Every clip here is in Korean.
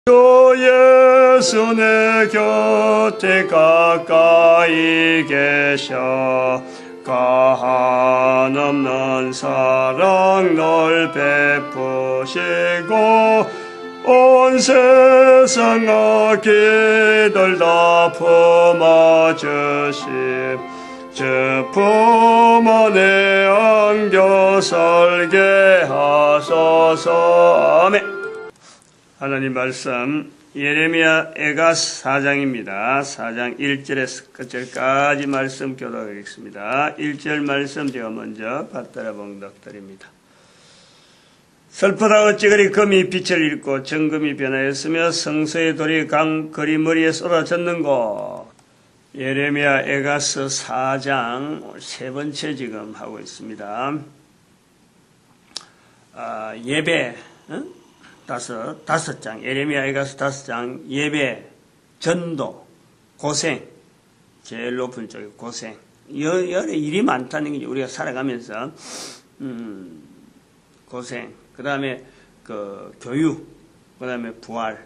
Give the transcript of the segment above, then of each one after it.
주 예수 내 곁에 가까이 계셔 가한 없는 사랑 널 베푸시고 온 세상 악기들 다 품어주심 주 품 안에 안겨 살게 하소서. 아멘. 하나님 말씀 예레미야 에가스 4장입니다. 4장 1절에서 끝절까지 말씀 교독하겠습니다. 1절 말씀 제가 먼저 받들어 봉독드립니다. 슬프다 어찌 그리 금이 빛을 잃고 정금이 변하였으며 성소의 돌이 강 거리머리에 쏟아졌는고. 예레미야 에가스 4장 세 번째 지금 하고 있습니다. 예배 다섯 장, 예레미야에 가서 5장, 예배, 전도, 고생, 제일 높은 쪽에 고생. 열에 일이 많다는 게 우리가 살아가면서, 고생, 그 다음에 교육, 그 다음에 부활.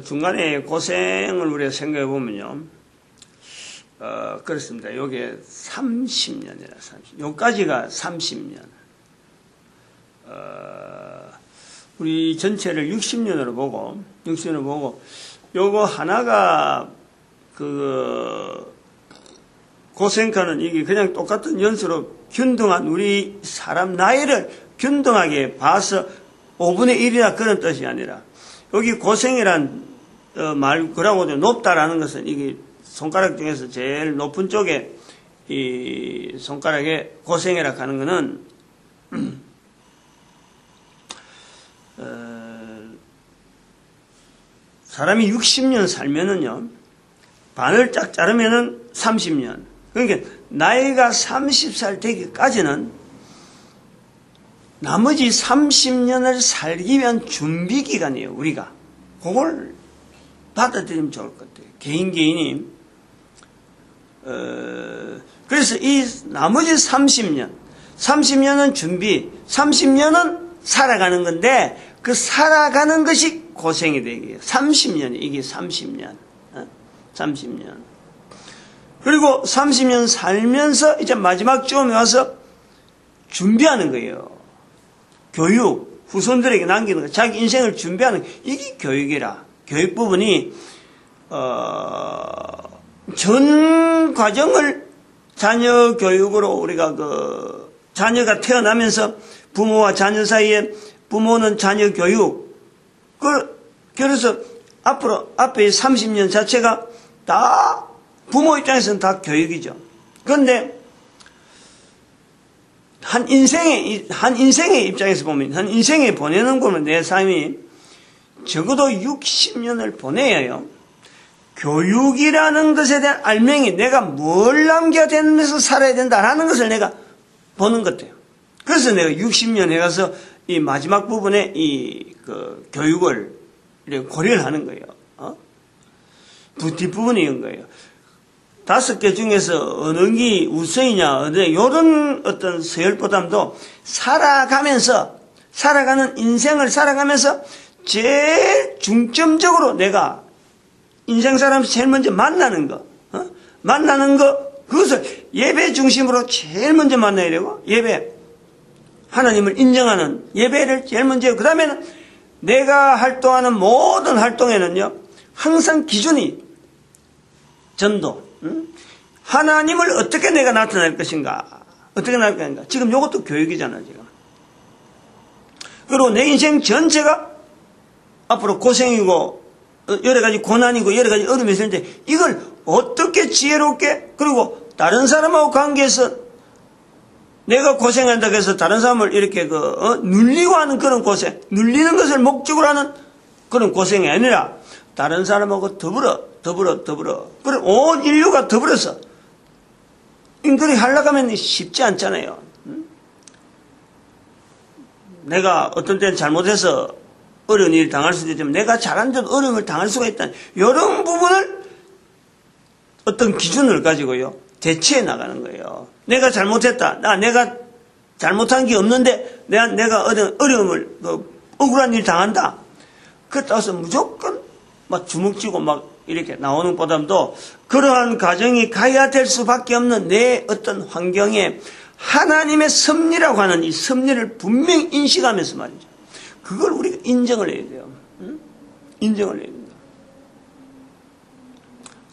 중간에 고생을 우리가 생각해 보면요, 그렇습니다. 요게 30년이라, 30년. 요까지가 30년. 우리 전체를 60년으로 보고, 요거 하나가, 고생하는 이게 그냥 똑같은 연수로 균등한 우리 사람 나이를 균등하게 봐서 5분의 1이라 그런 뜻이 아니라, 여기 고생이란 말, 그러고도 높다라는 것은 이게 손가락 중에서 제일 높은 쪽에 이 손가락에 고생이라 하는 거는, 사람이 60년 살면은요, 반을 쫙 자르면은 30년. 그러니까, 나이가 30살 되기까지는 나머지 30년을 살기 위한 준비 기간이에요, 우리가. 그걸 받아들이면 좋을 것 같아요. 개인이. 그래서 이 나머지 30년은 준비, 30년은 살아가는 건데, 그 살아가는 것이 고생이 되게요. 30년이, 이게 30년. 30년. 그리고 30년 살면서 이제 마지막 쯤에 와서 준비하는 거예요. 교육, 후손들에게 남기는 거, 자기 인생을 준비하는 거, 이게 교육이라. 교육 부분이, 전 과정을 자녀 교육으로 우리가 자녀가 태어나면서 부모와 자녀 사이에 부모는 자녀 교육, 그래서 앞에 30년 자체가 다 부모 입장에서는 다 교육이죠. 그런데 한 인생의 입장에서 보면, 한 인생에 보내는 거는 내 삶이 적어도 60년을 보내야 해요. 교육이라는 것에 대한 알맹이, 내가 뭘 남겨야 되면서 살아야 된다라는 것을 내가 보는 것 같아요. 그래서 내가 60년 해가서 이 마지막 부분에 교육을 이렇게 고려를 하는 거예요. 뒷부분이 이런 거예요. 5개 중에서 어느 게 우선이냐, 이런 어떤 서열보담도 살아가는 인생을 살아가면서 제일 중점적으로 내가 인생 사람에서 제일 먼저 만나는 거, 그것을 예배 중심으로 제일 먼저 만나야 되고, 하나님을 인정하는 예배를 제일 먼저, 그 다음에는 내가 활동하는 모든 활동에는요, 항상 기준이 전도, 하나님을 어떻게 내가 나타낼 것인가, 지금 이것도 교육이잖아, 지금. 그리고 내 인생 전체가 앞으로 고생이고, 여러 가지 고난이고, 여러 가지 어려움이 있을 텐데, 이걸 어떻게 지혜롭게, 그리고 다른 사람하고 관계에서 내가 고생한다고 해서 다른 사람을 이렇게 눌리고 하는 그런 고생, 눌리는 것을 목적으로 하는 그런 고생이 아니라 다른 사람하고 더불어. 그럼 온 인류가 더불어서 그렇게 하려고 하면 쉽지 않잖아요. 내가 어떤 때는 잘못해서 어려운 일을 당할 수도 있지만 내가 잘한데도 어려움을 당할 수가 있다는 이런 부분을 어떤 기준을 가지고요. 대치해 나가는 거예요. 내가 잘못했다. 내가 잘못한 게 없는데 내가 어려움을 억울한 일 당한다. 그 따라서 무조건 막 주먹쥐고 막 이렇게 나오는 것보다도 그러한 과정이 가야 될 수밖에 없는 내 어떤 환경에 하나님의 섭리라고 하는 이 섭리를 분명히 인식하면서 말이죠. 그걸 우리가 인정을 해야 돼요. 응? 인정을 해야 된다.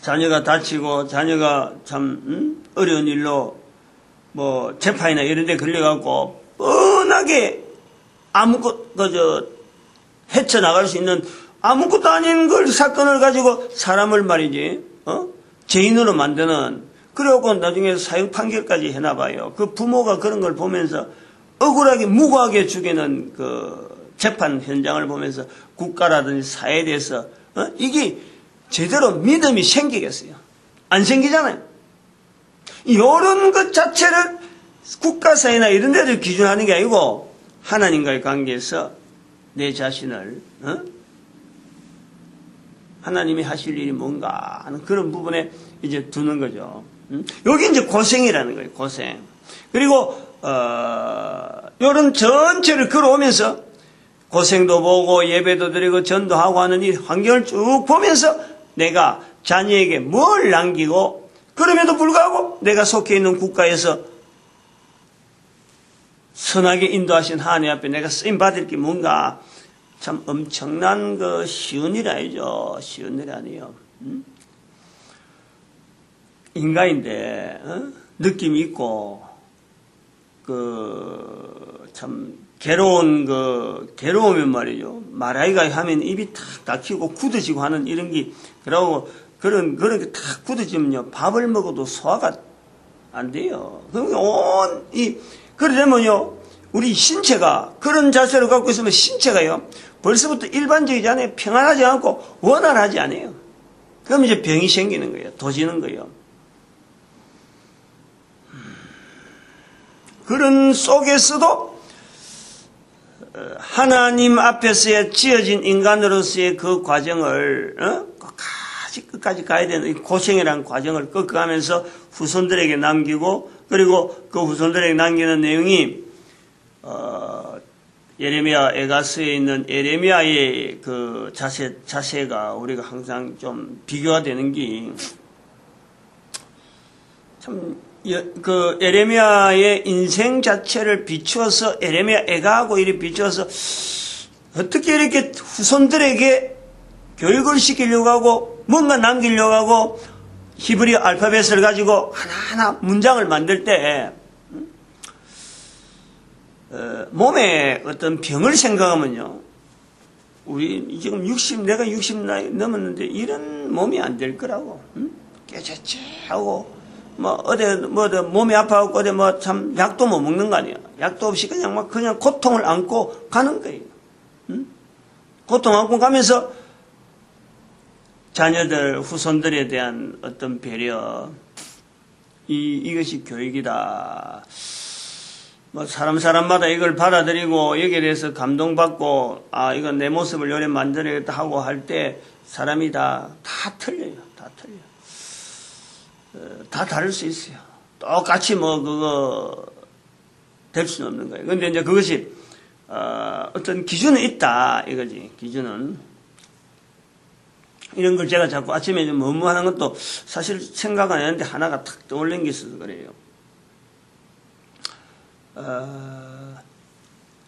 자녀가 다치고 자녀가 참 어려운 일로 뭐 재판이나 이런 데 걸려갖고 뻔하게 아무것도 헤쳐나갈 수 있는 아무것도 아닌 걸 사건을 가지고 사람을 말이지 죄인으로 만드는, 그래갖고 나중에 사형 판결까지 해놔봐요. 그 부모가 그런 걸 보면서 억울하게 무고하게 죽이는 그 재판 현장을 보면서 국가라든지 사회에 대해서 이게 제대로 믿음이 생기겠어요? 안 생기잖아요. 이런 것 자체를 국가사회나 이런 데를 기준하는 게 아니고 하나님과의 관계에서 내 자신을 하나님이 하실 일이 뭔가 하는 그런 부분에 이제 두는 거죠. 여기 이제 고생이라는 거예요. 고생. 그리고 이런 전체를 걸어오면서 고생도 보고 예배도 드리고 전도하고 하는 이 환경을 쭉 보면서 내가 자녀에게 뭘 남기고, 그럼에도 불구하고 내가 속해 있는 국가에서 선하게 인도하신 하나님 앞에 내가 쓰임 받을 게 뭔가, 참 엄청난 그 쉬운 일 아니죠. 쉬운 일 아니에요. 인간인데 느낌이 있고 그 참 괴로우면 말이죠. 말하기가 하면 입이 탁 닫히고 굳어지고 하는 이런 게, 그러고 그런 게 탁 굳어지면요, 밥을 먹어도 소화가 안 돼요. 그러면 그러려면요, 우리 신체가 그런 자세를 갖고 있으면 신체가요, 벌써부터 일반적이지 않아요. 평안하지 않고 원활하지 않아요. 그럼 이제 병이 생기는 거예요. 도지는 거예요. 그런 속에서도 하나님 앞에서의 지어진 인간으로서의 그 과정을 끝까지 가야 되는 고생이라는 과정을 꺾어가면서 후손들에게 남기고, 그리고 그 후손들에게 남기는 내용이 예레미야 에가서에 있는 예레미야의 그 자세가 우리가 항상 좀 비교가 되는 게, 참 그 예레미야의 인생 자체를 비추어서 예레미야 애가하고 이렇게 비추어서 어떻게 이렇게 후손들에게 교육을 시키려고 하고 뭔가 남기려고 하고 히브리 알파벳을 가지고 하나하나 문장을 만들 때 몸에 어떤 병을 생각하면요, 우리 지금 내가 60 나이 넘었는데 이런 몸이 안 될 거라고. 깨졌지 하고 몸이 아파갖고 어디 참 약도 못 먹는 거 아니야. 약도 없이 그냥 고통을 안고 가는 거예요. 고통 안고 가면서 자녀들, 후손들에 대한 어떤 배려, 이것이 교육이다. 사람마다 이걸 받아들이고 여기에 대해서 감동받고, 이건 내 모습을 요래 만들어야겠다 하고 할 때 사람이 다 틀려요. 다 틀려요. 다 다를 수 있어요. 똑같이 될 수는 없는 거예요. 근데 이제 그것이, 어떤 기준은 있다, 이거지. 기준은. 이런 걸 제가 자꾸 아침에 좀 업무하는 것도 사실 생각 안 했는데 하나가 탁 떠올린 게 있어서 그래요.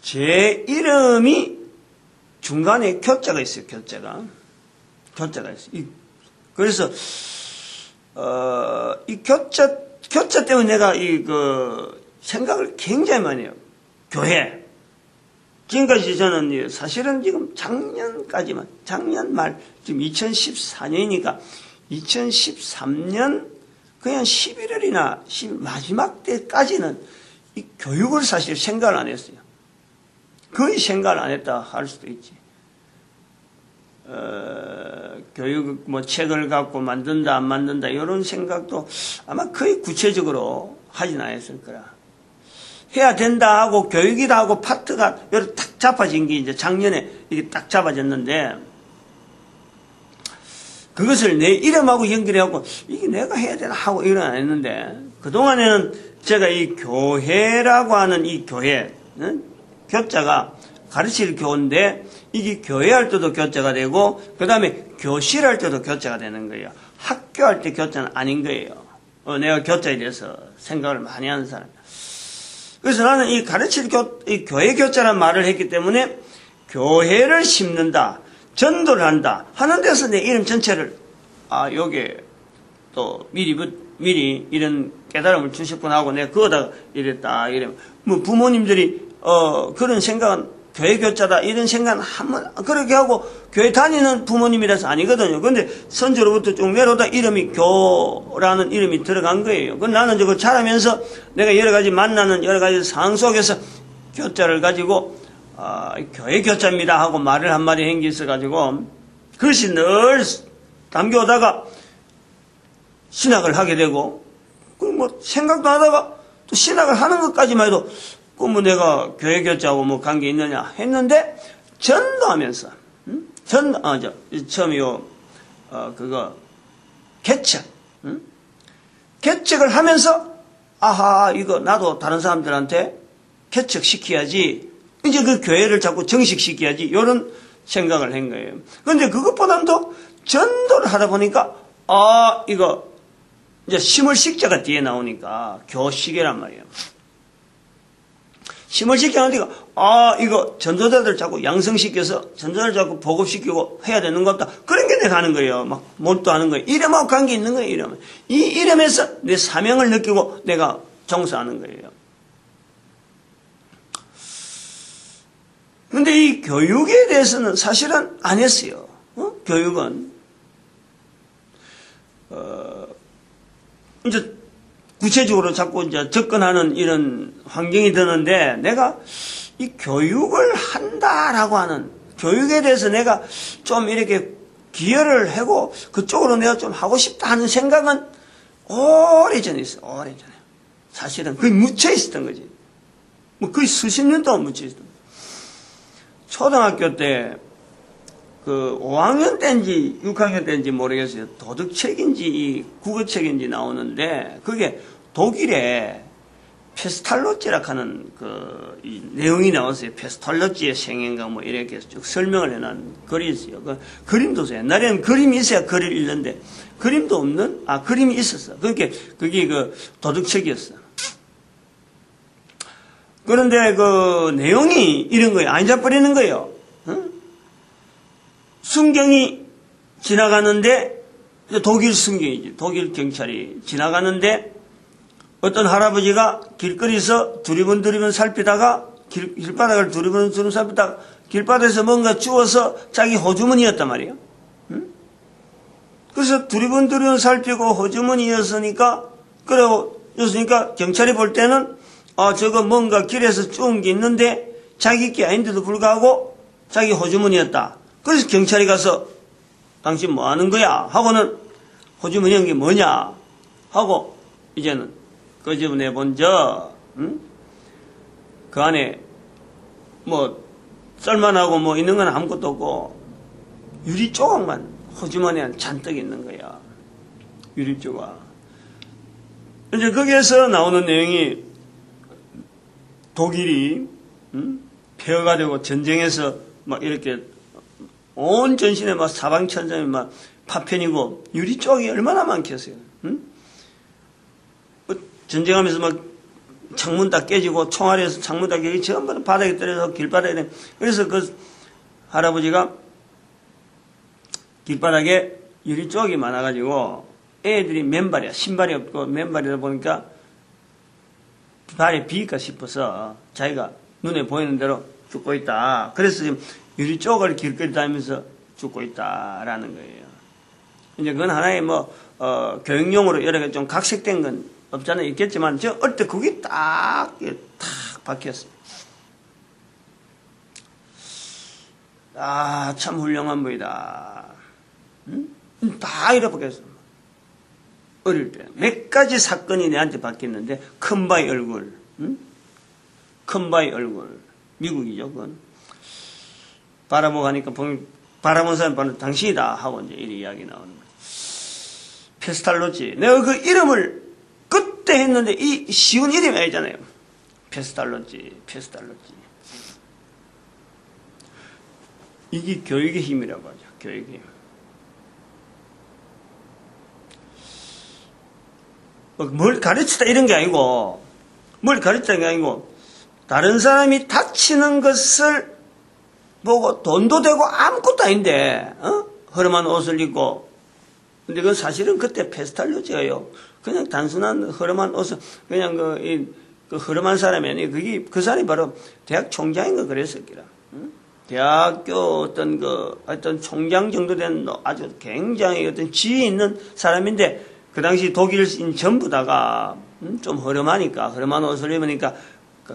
제 이름이 중간에 교자가 있어요. 교자가 있어요. 그래서 이 교자 때문에 내가 생각을 굉장히 많이 해요. 교회. 지금까지 저는 사실은 지금 작년 말, 지금 2014년이니까 2013년 그냥 11월이나 마지막 때까지는 이 교육을 사실 생각을 안 했어요. 거의 생각을 안 했다 할 수도 있지. 교육 책을 갖고 만든다 안 만든다 이런 생각도 아마 거의 구체적으로 하진 않았을 거라. 해야 된다 하고 교육이다 하고 파트가 이렇게 딱 잡아진 게 이제 작년에 이게 딱 잡아졌는데, 그것을 내 이름하고 연결해갖고 이게 내가 해야 되나 하고 이런 안 했는데, 그동안에는 제가 이 교회라고 하는 이 교회, 교자가 가르칠 교인데 이게 교회할 때도 교자가 되고 그 다음에 교실할 때도 교자가 되는 거예요. 학교할 때 교자는 아닌 거예요. 내가 교자에 대해서 생각을 많이 하는 사람이야. 그래서 나는 이 이 교회 교자라는 말을 했기 때문에 교회를 심는다, 전도를 한다 하는 데서 내 이름 전체를 요게 또 미리 이런 깨달음을 주셨구나 하고 내가 그거다가 이랬다 이래. 뭐 부모님들이 그런 생각은 교회 교자다 이런 생각은 한번 그렇게 하고 교회 다니는 부모님이라서 아니거든요. 근데 선조로부터 쭉 내려오다 이름이 교라는 이름이 들어간 거예요. 그럼 나는 저거 자라면서 내가 여러 가지 만나는 여러 가지 상황 속에서 교자를 가지고 교회 교자입니다 하고 말을 한마디 한 게 있어가지고 그것이 늘 담겨오다가 신학을 하게 되고 뭐 생각도 하다가 또 신학을 하는 것까지만 해도 뭐 내가 교회 교자하고 뭐 관계 있느냐 했는데 전도하면서 처음이요 개척 개척을 하면서 이거 나도 다른 사람들한테 개척시켜야지 이제 그 교회를 자꾸 정식시켜야지 이런 생각을 한 거예요. 그런데 그것보다는 더 전도를 하다 보니까 이거 이제 심을식자가 뒤에 나오니까 교식이란 말이에요. 심을식자 하니까 이거 전도자들 자꾸 양성시켜서 전도자들 자꾸 보급시키고 해야 되는 것 같다. 그런 게 내가 하는 거예요. 막 몰두하는 거예요. 이름하고 관계 있는 거예요. 이름. 이 이름에서 내 사명을 느끼고 내가 종사하는 거예요. 근데 이 교육에 대해서는 사실은 안 했어요. 교육은 이제 구체적으로 자꾸 이제 접근하는 이런 환경이 드는데 내가 이 교육을 한다라고 하는 교육에 대해서 내가 좀 이렇게 기여를 하고 그쪽으로 내가 좀 하고 싶다 하는 생각은 오래전에 있어. 오래전에. 사실은 거의 묻혀 있었던 거지. 뭐 거의 수십 년 동안 묻혀 있었던 거지. 초등학교 때 그 5학년 때인지 6학년 때인지 모르겠어요. 도덕책인지 국어책인지 나오는데 그게 독일에 페스탈로찌라 하는 이 내용이 나왔어요. 페스탈로찌의 생애인가 뭐 이렇게 쭉 설명을 해놓은 글이 있어요. 그 그림도 있어요. 옛날에는 그림이 있어야 글을 읽는데 그림도 없는 그림이 있었어. 그게 그 도덕책이었어. 그런데 그 내용이 이런 거예요. 안 잊어버리는 거예요. 순경이 지나가는데 독일 순경이지. 독일 경찰이 지나가는데 어떤 할아버지가 길거리에서 두리번두리번 살피다가 길바닥을 두리번두리번 살피다가 길바닥에서 뭔가 주워서 자기 호주머니였단 말이에요. 그래서 두리번두리번 살피고 호주머니였으니까 그러니까 경찰이 볼 때는 저거 뭔가 길에서 주운 게 있는데 자기 게 아닌데도 불구하고 자기 호주머니였다. 그래서 경찰이 가서 당신 뭐 하는 거야? 하고는 호주머니 한 게 뭐냐? 하고 이제는 끄집어내 본저 그 안에 뭐 썰만하고 뭐 있는 건 아무것도 없고 유리 조각만 호주머니 안에 잔뜩 있는 거야. 유리 조각. 이제 거기에서 나오는 내용이 독일이 폐허가 되고 전쟁에서 막 이렇게 온 전신에 막 사방천장이 막 파편이고 유리 조각이 얼마나 많겠어요. 전쟁하면서 막 창문 다 깨지고 총알에서 창문 다 깨지고 전부 바닥에 떨어져서 길바닥에. 그래서 그 할아버지가 길바닥에 유리 조각이 많아가지고 애들이 맨발이야. 신발이 없고 맨발이다 보니까 발에 비일까 싶어서 자기가 눈에 보이는 대로 죽고 있다. 그래서 지금 유리 조각을 길거리 다니면서 죽고 있다라는 거예요. 이제 그건 하나의 교육용으로 여러 가지 좀 각색된 건 없잖아요. 있겠지만, 어릴 때 그게 딱 박혔어요. 참 훌륭한 분이다. 다 잃어버렸어. 어릴 때. 몇 가지 사건이 내한테 박혔는데, 큰바위 얼굴. 큰바위 얼굴. 미국이죠, 그건. 바라보고 가니까, 바라본 사람 바로 당신이다. 하고 이제 이 이야기 나오는 거예요. 페스탈로치. 내가 그 이름을 그때 했는데, 이 쉬운 이름이 아니잖아요. 페스탈로치. 이게 교육의 힘이라고 하죠. 교육의 힘. 뭘 가르치다 이런 게 아니고, 뭘 가르치는 게 아니고, 다른 사람이 다치는 것을 보고 돈도 되고 아무것도 아닌데, 허름한 옷을 입고, 근데 그 사실은 그때 페스탈로지예요. 그냥 단순한 허름한 옷을, 그냥 그 허름한 사람이 아니에요. 그 사람이 바로 대학 총장인가 그랬었기라. 대학교 어떤 총장 정도 된 아주 굉장히 어떤 지위 있는 사람인데, 그 당시 독일인 전부 다가 좀 허름하니까, 허름한 옷을 입으니까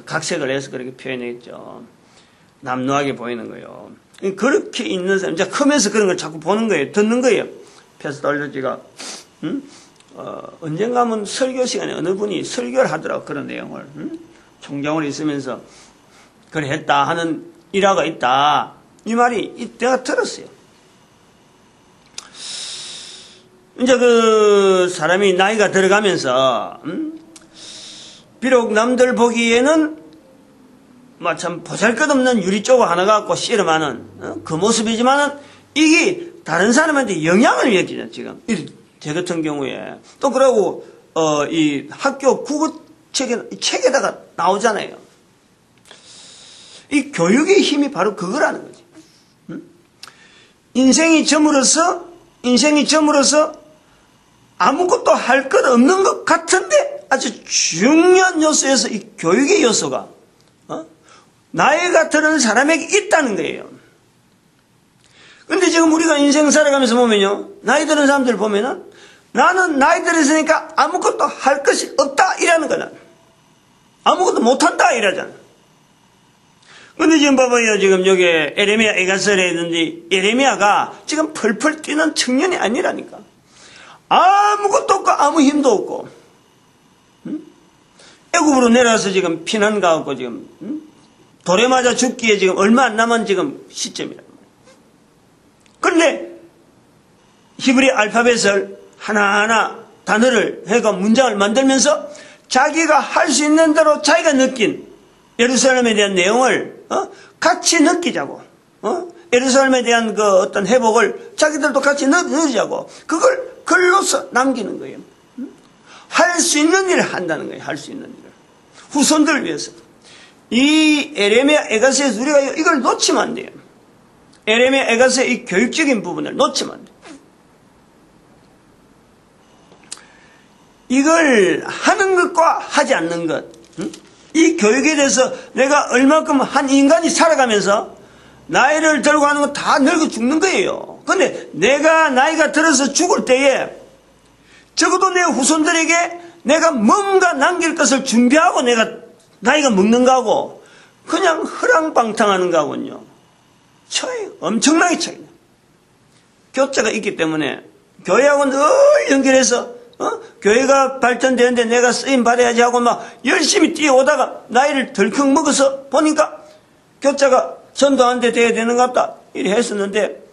각색을 해서 그렇게 표현했죠. 남루하게 보이는 거예요. 그렇게 있는 사람, 이제 크면서 그런 걸 자꾸 보는 거예요. 듣는 거예요. 페스탈로지가, 언젠가 하면 설교 시간에 어느 분이 설교를 하더라고, 그런 내용을. 총장으로 있으면서, 그래 했다 하는 일화가 있다. 이 말이 내가 들었어요. 이제 그 사람이 나이가 들어가면서, 비록 남들 보기에는 참 보잘것없는 유리조각 하나 갖고 씨름하는 그 모습이지만은 이게 다른 사람한테 영향을 미치죠. 지금 제 같은 경우에 또 그러고 이 학교 국어 책에다가 나오잖아요. 이 교육의 힘이 바로 그거라는 거지. 인생이 점으로서 아무것도 할 것 없는 것 같은데 아주 중요한 요소에서 이 교육의 요소가 나이가 들은 사람에게 있다는 거예요. 근데 지금 우리가 인생 살아가면서 보면요, 나이 들은 사람들 보면은 나는 나이 들었으니까 아무것도 할 것이 없다 이라는 거는, 아무것도 못한다 이러잖아. 근데 지금 봐봐요. 지금 여기 에레미야 에가설에 있는데 에레미야가 지금 펄펄 뛰는 청년이 아니라니까. 아무것도 없고 아무 힘도 없고, 애굽으로 내려와서 지금 피난 가고 지금 돌에 맞아 죽기에 지금 얼마 안 남은 지금 시점이란 말이에요. 그런데 히브리 알파벳을 하나하나 단어를 해가 문장을 만들면서 자기가 할 수 있는 대로 자기가 느낀 예루살렘에 대한 내용을 같이 느끼자고, 예루살렘에 대한 그 어떤 회복을 자기들도 같이 느끼자고, 그걸 글로서 남기는 거예요. 할 수 있는 일을 한다는 거예요. 할 수 있는 일을 후손들을 위해서. 이 에레미야 에가서에서 우리가 이걸 놓치면 안 돼요. 에레미야 에가서의 이 교육적인 부분을 놓치면 안 돼요. 이걸 하는 것과 하지 않는 것, 이 교육에 대해서 내가 얼마큼 한 인간이 살아가면서 나이를 들고 하는 건 다 늙어 죽는 거예요. 근데 내가 나이가 들어서 죽을 때에 적어도 내 후손들에게 내가 뭔가 남길 것을 준비하고 내가 나이가 먹는 거하고 그냥 허랑방탕하는 거하고는요, 차이, 엄청나게 차이나. 교자가 있기 때문에 교회하고 늘 연결해서 교회가 발전되는데 내가 쓰임 받아야지 하고 막 열심히 뛰어오다가 나이를 덜컥 먹어서 보니까 교자가 전도하는데 돼야 되는 것 같다 이래 했었는데,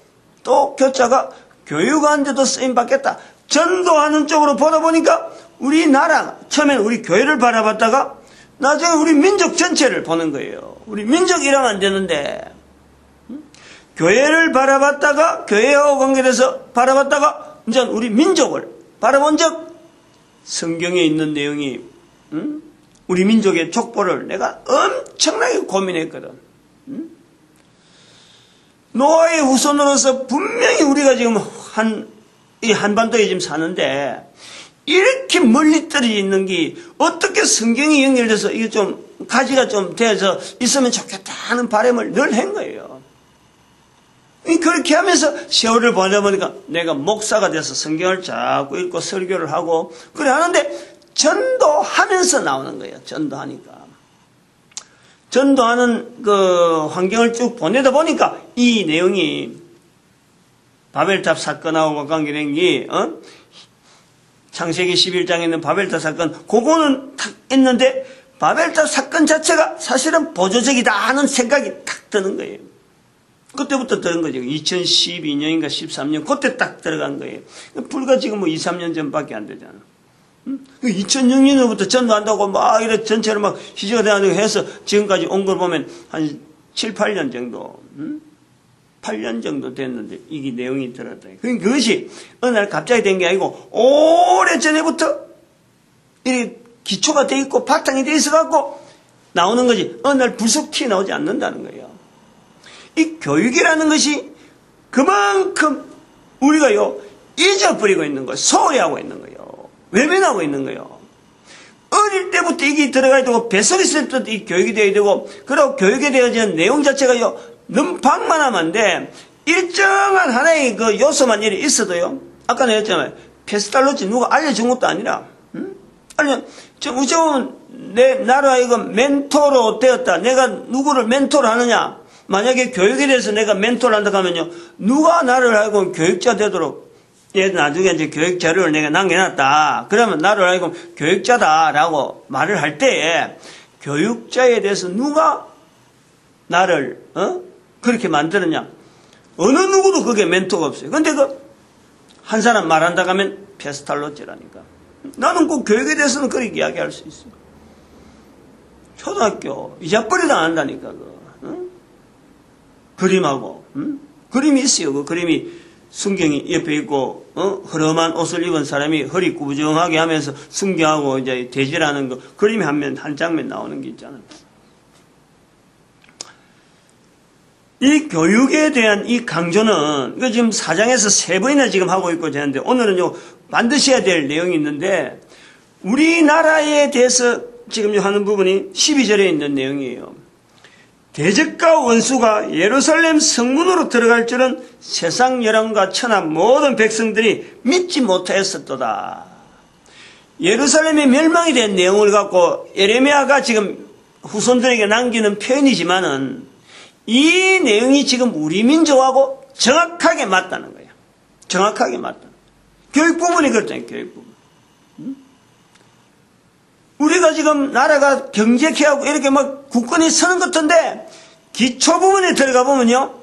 또 교자가 교육하는데도 쓰임 받겠다 전도하는 쪽으로 보다 보니까 우리나라, 처음에는 우리 교회를 바라봤다가 나중에 우리 민족 전체를 보는 거예요. 우리 민족 이러면 안 되는데, 교회를 바라봤다가 교회하고 관계돼서 바라봤다가 이제 우리 민족을 바라본 적, 성경에 있는 내용이 우리 민족의 족보를 내가 엄청나게 고민했거든. 노아의 후손으로서 분명히 우리가 지금 이 한반도에 지금 사는데 이렇게 멀리 떨어져 있는 게 어떻게 성경이 연결돼서 이게 좀 가지가 좀 돼서 있으면 좋겠다 하는 바람을 늘 한 거예요. 그렇게 하면서 세월을 보내다 보니까 내가 목사가 돼서 성경을 자꾸 읽고 설교를 하고 그래 하는데 전도하면서 나오는 거예요. 전도하니까. 전도하는 그 환경을 쭉 보내다 보니까 이 내용이 바벨탑 사건하고 관계된 게, 창세기 11장에 있는 바벨탑 사건, 그거는 탁 있는데, 바벨탑 사건 자체가 사실은 보조적이다 하는 생각이 탁 드는 거예요. 그때부터 들은 거죠. 2012년인가 13년, 그때 딱 들어간 거예요. 불과 지금 2, 3년 전밖에 안 되잖아. 2006년부터 전도한다고 막 이렇게 전체로 막 희지가 돼가지고 해서 지금까지 온 걸 보면 한 7, 8년 정도. 8년 정도 됐는데 이게 내용이 들었다. 그것이 어느 날 갑자기 된 게 아니고 오래전에부터 이 기초가 돼 있고 바탕이 돼 있어갖고 나오는 거지. 어느 날 불쑥 튀어나오지 않는다는 거예요. 이 교육이라는 것이 그만큼 우리가요 잊어버리고 있는 거예요. 소홀히 하고 있는 거예요. 외면하고 있는 거예요. 어릴 때부터 이게 들어가야 되고 뱃속에 있을 때부터 이 교육이 되어야 되고 그리고 교육에 대한 내용 자체가요 너무 방만함한데 일정한 하나의 그 요소만 이렇게 있어도요 아까 내가 했잖아요. 페스탈로치 누가 알려준 것도 아니라 아니 우정은 나로 하여금 멘토로 되었다. 내가 누구를 멘토로 하느냐. 만약에 교육에 대해서 내가 멘토를 한다고 하면요 누가 나를 하여금 교육자 되도록 나중에 이제 교육 자료를 내가 남겨놨다. 그러면 나를 하여금 교육자다라고 말을 할 때에 교육자에 대해서 누가 나를 그렇게 만들었냐. 어느 누구도 그게 멘토가 없어요. 근데 한 사람 말한다고 하면 페스탈로치라니까. 나는 꼭 교육에 대해서는 그렇게 이야기할 수 있어요. 초등학교 이자버리도 안 한다니까. 그림하고 그림이 있어요. 그 그림이 순경이 옆에 있고 흐름한 옷을 입은 사람이 허리 구부정하게 하면서 순경하고 이제 대질하는 거 그림이 한 장면 나오는 게 있잖아요. 이 교육에 대한 이 강조는 이거 지금 4장에서 3번이나 지금 하고 있고 되는데 오늘은요 반드시 해야 될 내용이 있는데 우리나라에 대해서 지금 하는 부분이 12절에 있는 내용이에요. 대적과 원수가 예루살렘 성문으로 들어갈 줄은 세상 열왕과 천하 모든 백성들이 믿지 못하였었도다. 예루살렘의 멸망이 된 내용을 갖고 예레미야가 지금 후손들에게 남기는 표현이지만은 이 내용이 지금 우리 민족하고 정확하게 맞다는 거예요. 정확하게 맞다. 교육 부분이 그렇잖아요. 교육 부분. 우리가 지금 나라가 경제케하고 이렇게 막 굳건히 서는 것 같은데 기초 부분에 들어가 보면요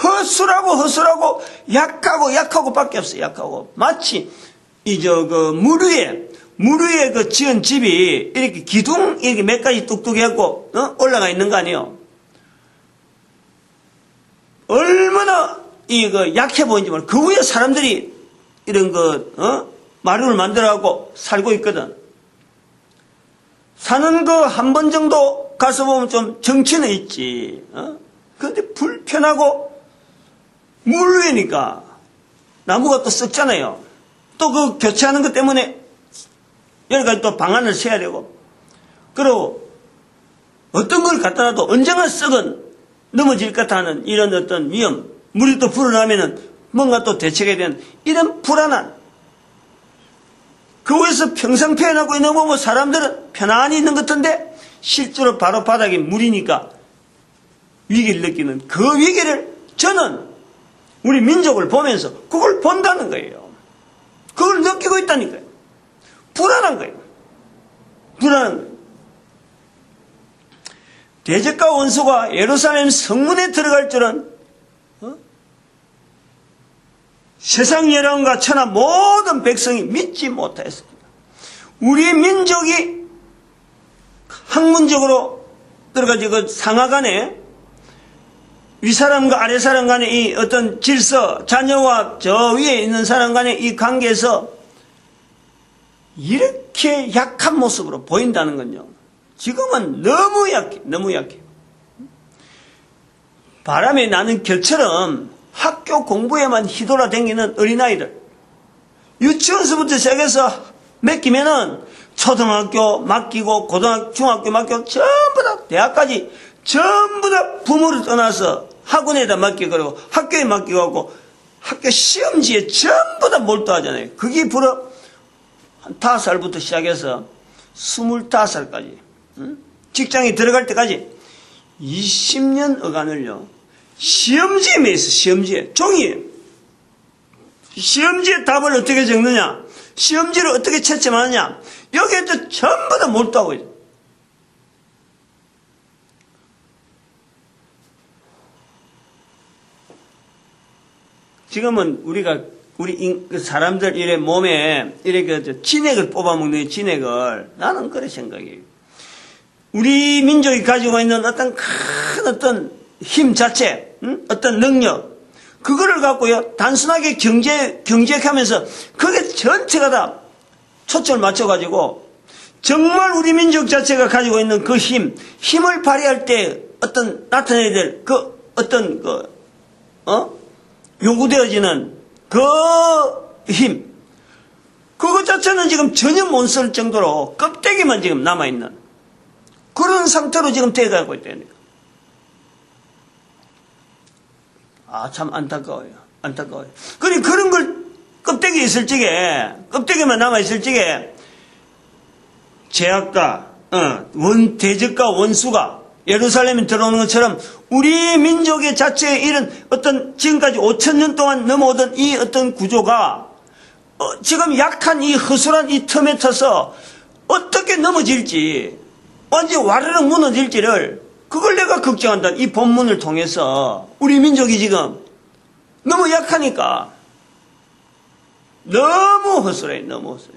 허술하고 약하고 밖에 없어요. 약하고 마치 물 위에 그 지은 집이 이렇게 기둥 이렇게 몇 가지 뚝뚝해갖고 올라가 있는 거 아니에요. 얼마나 약해 보이는지 몰라. 그 위에 사람들이 이런 마루를 만들어갖고 살고 있거든. 사는 거 한 번 정도 가서 보면 좀 정치는 있지. 그런데 불편하고 물 위니까 나무가 또 썩잖아요. 또 그 교체하는 것 때문에 여러 가지 또 방안을 세야 되고. 그리고 어떤 걸 갖다 놔도 언젠가 썩은 넘어질 것 같다는 이런 어떤 위험. 물이 또 불어나면은 뭔가 또 대책에 대한 이런 불안한. 그 위에서 평상 표현하고 있는 거 보면 사람들은 편안히 있는 것 같은데 실제로 바로 바닥이 물이니까 위기를 느끼는 그 위기를 저는 우리 민족을 보면서 그걸 본다는 거예요. 그걸 느끼고 있다니까요. 불안한 거예요. 불안한 거예요. 대적과 원수가 예루살렘 성문에 들어갈 줄은 세상 열왕과 천하 모든 백성이 믿지 못하였습니다. 우리 민족이 학문적으로 들어가지 그 상하 간에 윗사람과 아랫사람 간의 이 어떤 질서, 자녀와 저 위에 있는 사람 간의 이 관계에서 이렇게 약한 모습으로 보인다는 건요. 지금은 너무 약해. 바람이 나는 결처럼 학교 공부에만 휘돌아다니는 어린아이들. 유치원서부터 시작해서 맡기면은 초등학교 맡기고 고등학교, 중학교 맡기고 전부 다 대학까지 전부 다 부모를 떠나서 학원에다 맡기고 그러고 학교에 맡기고 학교 시험지에 전부 다 몰두하잖아요. 그게 불어 한 5살부터 시작해서 25살까지 직장에 들어갈 때까지 20년 어간을요. 시험지에 매였어. 시험지에. 종이에. 시험지에 답을 어떻게 적느냐. 시험지를 어떻게 채점하느냐. 여기에도 전부 다 몰두하고 있어. 지금은 우리 사람들 이래 몸에 이렇게 진액을 뽑아먹는 진액을 나는 그래 생각해요. 우리 민족이 가지고 있는 어떤 큰 어떤 힘 자체, 어떤 능력, 그거를 갖고요, 단순하게 경제하면서 그게 전체가 다 초점을 맞춰가지고 정말 우리 민족 자체가 가지고 있는 그 힘을 발휘할 때 어떤 나타내야 될 요구되어지는 그 힘, 그것 자체는 지금 전혀 못 쓸 정도로 껍데기만 지금 남아있는 그런 상태로 지금 돼가고 있다니까. 참 안타까워요. 안타까워요. 그런 걸 껍데기 있을 적에, 껍데기만 남아있을 적에, 제약과, 대적과 원수가 예루살렘에 들어오는 것처럼 우리 민족의 자체의 이런 어떤 지금까지 5,000년 동안 넘어오던 이 어떤 구조가 지금 약한 이 허술한 이 틈에 터서 어떻게 넘어질지, 완전히 와르르 무너질지를 그걸 내가 걱정한다. 이 본문을 통해서 우리 민족이 지금 너무 약하니까 너무 허술해. 너무 허술해.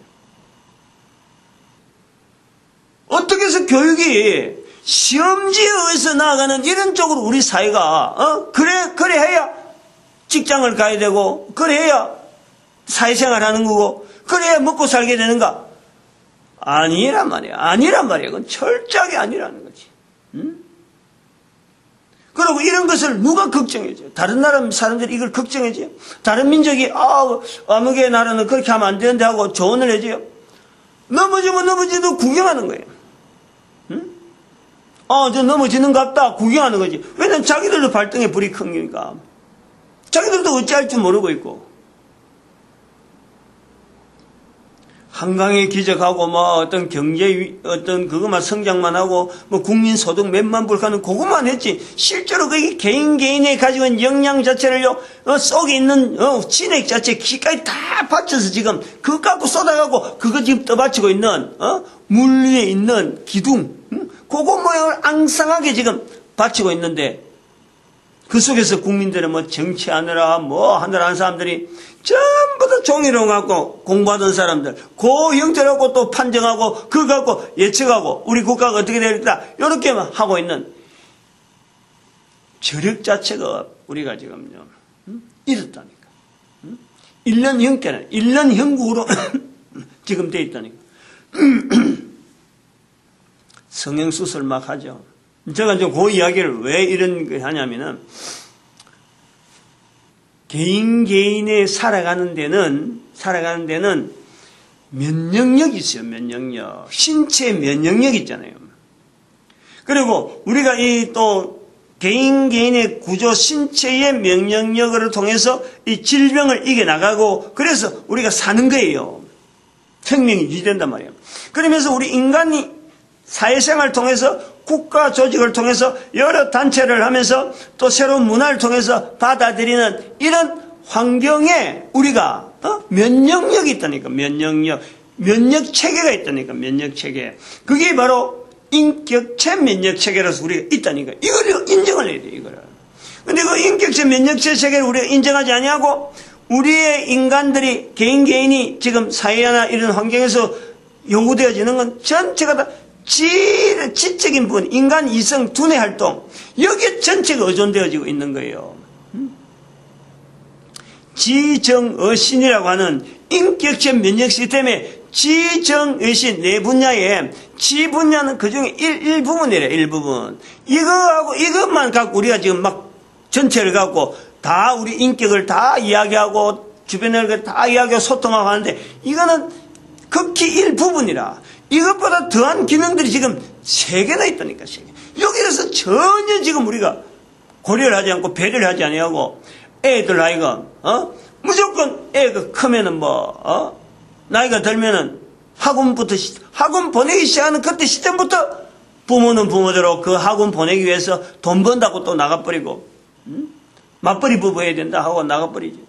어떻게 해서 교육이 시험지에 의해서 나아가는 이런 쪽으로 우리 사회가 그래 해야 직장을 가야 되고 그래 해야 사회생활 하는 거고 그래 해야 먹고 살게 되는가? 아니란 말이야. 아니란 말이야. 그건 철저하게 아니라는 거지. 그리고 이런 것을 누가 걱정해줘요? 다른 나라 사람들이 이걸 걱정해줘요? 다른 민족이 아무개 나라는 그렇게 하면 안 되는데 하고 조언을 해줘요? 넘어지면 넘어지도 구경하는 거예요. 저 넘어지는 것 같다 구경하는 거지. 왜냐면 자기들도 발등에 불이 큰 거니까. 자기들도 어찌할 줄 모르고 있고. 한강에 기적하고 어떤 그것만 성장만 하고 국민 소득 몇만 불 가는 그것만 했지. 실제로 그게 개인이 가지고 있는 역량 자체를요, 속에 있는 진액 자체 기까지 다 받쳐서 지금 그거 갖고 쏟아가고 그거 지금 떠받치고 있는 물 위에 있는 기둥, 그거 모양을 앙상하게 지금 받치고 있는데 그 속에서 국민들은 정치하느라 하느라 하는 사람들이 전부 다 종이로 갖고 공부하던 사람들, 그 형태를 갖고 또 판정하고, 그거 갖고 예측하고, 우리 국가가 어떻게 되겠다, 이렇게만 하고 있는 저력 자체가 우리가 지금요, 이렇다니까. 1년 형태는, 1년 형국으로 지금 돼 있다니까. 성형수술 막 하죠. 제가 이제 그 이야기를 왜 이런 거 하냐면은, 개인의 살아가는 데는 면역력이 있어요. 면역력. 신체 면역력 있잖아요. 그리고 우리가 또 개인의 구조 신체의 면역력을 통해서 이 질병을 이겨나가고 그래서 우리가 사는 거예요. 생명이 유지된단 말이에요. 그러면서 우리 인간이 사회생활을 통해서 국가 조직을 통해서 여러 단체를 하면서 또 새로운 문화를 통해서 받아들이는 이런 환경에 우리가 면역력이 있다니까. 면역체계가 있다니까. 면역체계. 그게 바로 인격체 면역체계로서 우리가 있다니까. 이걸 인정을 해야 돼. 이거를. 근데 그 인격체 면역체계를 우리가 인정하지 아니하고 우리의 인간들이 개인이 지금 사회나 이런 환경에서 요구되어지는 건 전체가 다 지적인 부분, 인간 이성 두뇌 활동, 여기에 전체가 의존되어지고 있는 거예요. 지정의신이라고 하는 인격체 면역 시스템의 지정의신 네 분야에 지분야는 그 중에 일부분이래. 일부분. 이것만 갖고 우리가 지금 전체를 갖고 다 우리 인격을 다 이야기하고 주변을 다 이야기하고 소통하고 하는데 이거는 극히 일부분이라. 이것보다 더한 기능들이 지금 3개나 있다니까. 3개. 여기에서 전혀 지금 우리가 고려를 하지 않고 배려를 하지 아니하고 애들 아이가 무조건 애가 크면은 나이가 들면은 학원 보내기 시작하는 그때 시점부터 부모는 부모대로 그 학원 보내기 위해서 돈 번다고 또 나가버리고 맞벌이 부부 해야 된다 하고 나가버리지.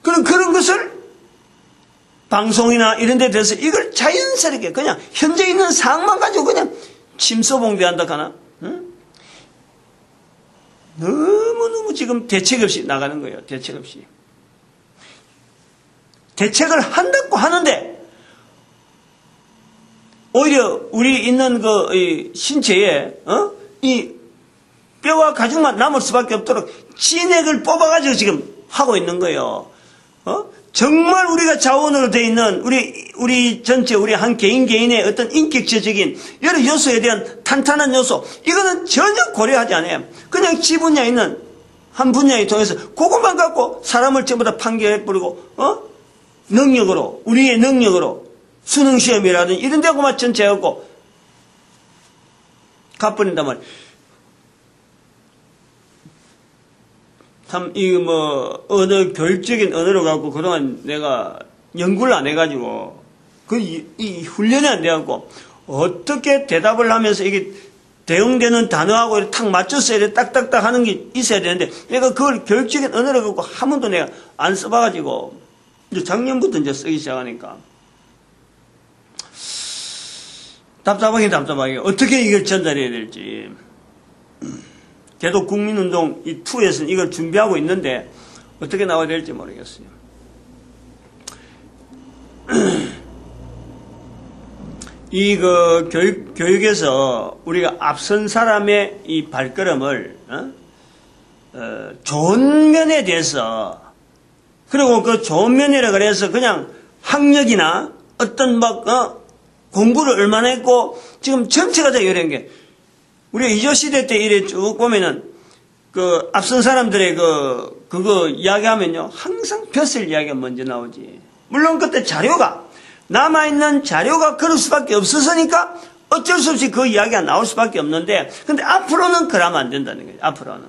그런 것을 방송이나 이런 데 대해서 이걸 자연스럽게 그냥 현재 있는 상황만 가지고 그냥 침소봉대한다 하나? 응? 너무너무 지금 대책 없이 나가는 거예요. 대책 없이. 대책을 한다고 하는데 오히려 우리 있는 이 신체에 이 뼈와 가죽만 남을 수밖에 없도록 진액을 뽑아가지고 지금 하고 있는 거예요. 정말 우리가 자원으로 되어 있는 우리 전체 우리 한 개인의 어떤 인격체적인 여러 요소에 대한 탄탄한 요소, 이거는 전혀 고려하지 않아요. 그냥 지 분야에 있는 한 분야에 통해서 그것만 갖고 사람을 전부 다 판결해버리고 능력으로, 우리의 능력으로 수능시험이라든지 이런 데고만 전체해갖고 가버린단 말이에요. 참, 교육적인 언어로 갖고 그동안 내가 연구를 안 해가지고, 이 훈련이 안 돼갖고, 어떻게 대답을 하면서 이게 대응되는 단어하고 탁 맞춰서 이렇게 딱딱딱 하는 게 있어야 되는데, 내가 그걸 교육적인 언어로 갖고 한 번도 내가 안 써봐가지고, 이제 작년부터 이제 쓰기 시작하니까. 답답하게 어떻게 이걸 전달해야 될지. 개독 국민운동 이 2에서는 이걸 준비하고 있는데 어떻게 나와야 될지 모르겠어요. 교육에서 우리가 앞선 사람의 이 발걸음을 좋은 면에 대해서, 그리고 그 좋은 면이라 그래서 그냥 학력이나 어떤 공부를 얼마나 했고 지금 전체가 다 이런 게, 우리가 이조시대 때 이래 쭉 보면은, 앞선 사람들의 그거 이야기하면요, 항상 벼슬 이야기가 먼저 나오지. 물론 그때 남아있는 자료가 그럴 수밖에 없었으니까 어쩔 수 없이 그 이야기가 나올 수밖에 없는데, 근데 앞으로는 그러면 안 된다는 거예요, 앞으로는.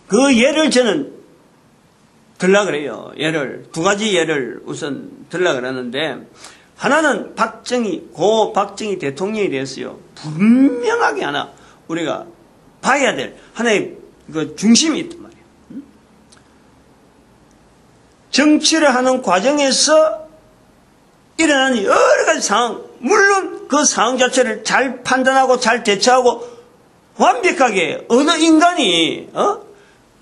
그 예를 저는 들라 그래요. 두 가지 예를 우선 들라 그러는데, 하나는 고 박정희 대통령에 대해서요, 분명하게 하나 우리가 봐야 될 하나의 중심이 있단 말이에요. 정치를 하는 과정에서 일어나는 여러 가지 상황, 물론 그 상황 자체를 잘 판단하고 잘 대처하고 완벽하게 어느 인간이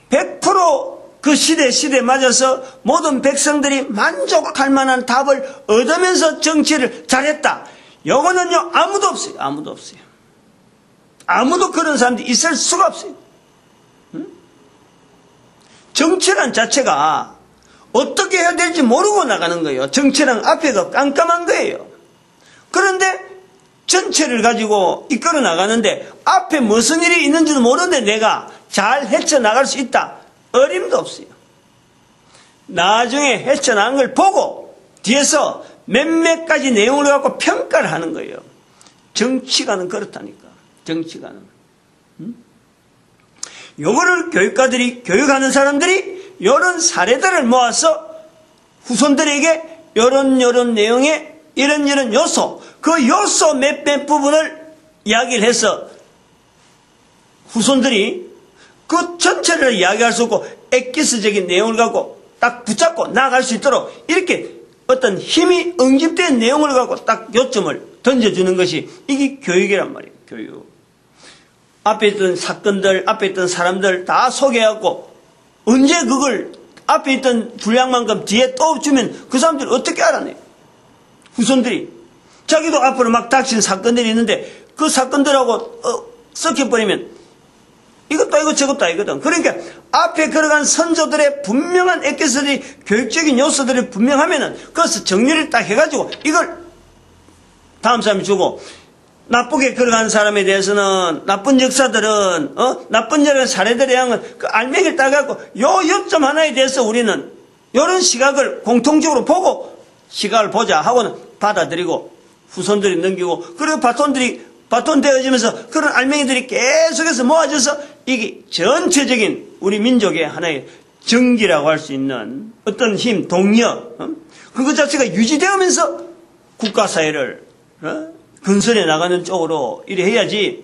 100% 그 시대에 맞아서 모든 백성들이 만족할 만한 답을 얻으면서 정치를 잘했다. 요거는요, 아무도 없어요. 아무도 그런 사람들이 있을 수가 없어요. 정치란 자체가 어떻게 해야 될지 모르고 나가는 거예요. 정치란 앞에가 깜깜한 거예요. 그런데 전체를 가지고 이끌어 나가는데 앞에 무슨 일이 있는지도 모르는데 내가 잘 헤쳐나갈 수 있다. 어림도 없어요. 나중에 헤쳐나간 걸 보고 뒤에서 몇몇 가지 내용을 갖고 평가를 하는 거예요. 정치가는 그렇다니까. 정치가는. 요거를 교육하는 사람들이 이런 사례들을 모아서 후손들에게 이런 내용의 이런 요소, 그 요소 몇몇 부분을 이야기를 해서 후손들이 그 전체를 이야기할 수 없고 엑기스적인 내용을 갖고 딱 붙잡고 나아갈 수 있도록 이렇게 어떤 힘이 응집된 내용을 갖고 딱 요점을 던져주는 것이 이게 교육이란 말이에요. 교육. 앞에 있던 사건들, 앞에 있던 사람들 다 소개하고 언제 그걸 앞에 있던 분량만큼 뒤에 또 주면 그 사람들이 어떻게 알아내요? 후손들이. 자기도 앞으로 막 닥친 사건들이 있는데 그 사건들하고 섞여버리면 이것도 아니고 저것도 아니거든. 그러니까 앞에 걸어간 선조들의 분명한 에피소드들이 교육적인 요소들이 분명하면은 그것을 정리를 딱 해가지고 이걸 다음 사람이 주고, 나쁘게 걸어간 사람에 대해서는 나쁜 역사들은 나쁜 여러 사례들에 향한 그 알맹이를 따갖고 요 요점 하나에 대해서 우리는 이런 시각을 공통적으로 보고 시각을 보자 하고는 받아들이고 후손들이 넘기고, 그리고 바톤 되어지면서 그런 알맹이들이 계속해서 모아져서 이게 전체적인 우리 민족의 하나의 정기라고 할 수 있는 어떤 힘, 동력, 그것 자체가 유지되면서 국가사회를 건설해 나가는 쪽으로 이래 해야지.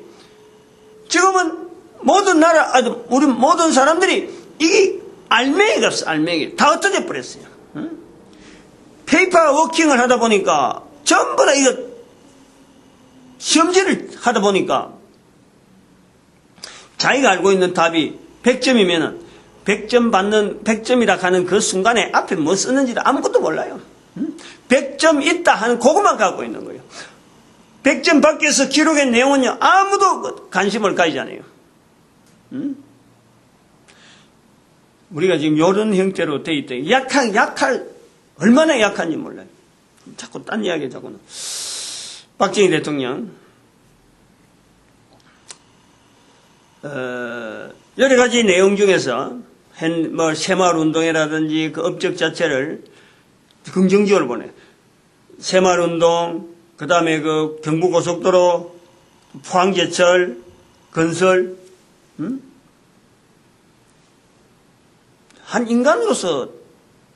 지금은 모든 나라, 우리 모든 사람들이 이게 알맹이가 없어, 알맹이. 다 흩어져 버렸어요. 페이퍼 워킹을 하다 보니까 전부 다 이거 시험지를 하다 보니까 자기가 알고 있는 답이 100점이면은 100점이라 하는 그 순간에 앞에 뭐 쓰는지도 아무것도 몰라요. 100점 있다 하는 그것만 갖고 있는 거예요. 100점 밖에서 기록의 내용은요, 아무도 관심을 가지지 않아요. 우리가 지금 이런 형태로 돼 있대. 얼마나 약한지 몰라요. 자꾸 딴 이야기 자꾸는. 박정희 대통령, 여러 가지 내용 중에서, 새마을운동이라든지 그 업적 자체를 긍정적으로 보내. 새마을운동, 그 다음에 그 경부고속도로, 포항제철, 건설, 한 인간으로서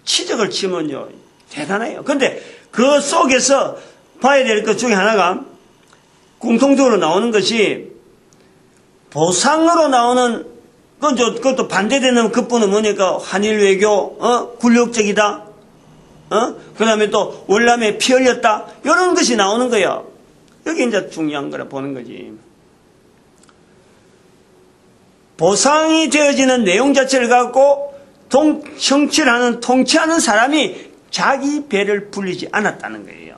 치적을 치면요, 대단해요. 근데 그 속에서 봐야 될 것 중에 하나가 공통적으로 나오는 것이 보상으로 나오는, 그것도 반대되는 그뿐은 뭐니까 한일 외교, 굴욕적이다. 그 다음에 또 월남에 피 흘렸다. 이런 것이 나오는 거예요. 여기 이제 중요한 거라 보는 거지. 보상이 되어지는 내용 자체를 갖고 정치를 통치하는 사람이 자기 배를 불리지 않았다는 거예요.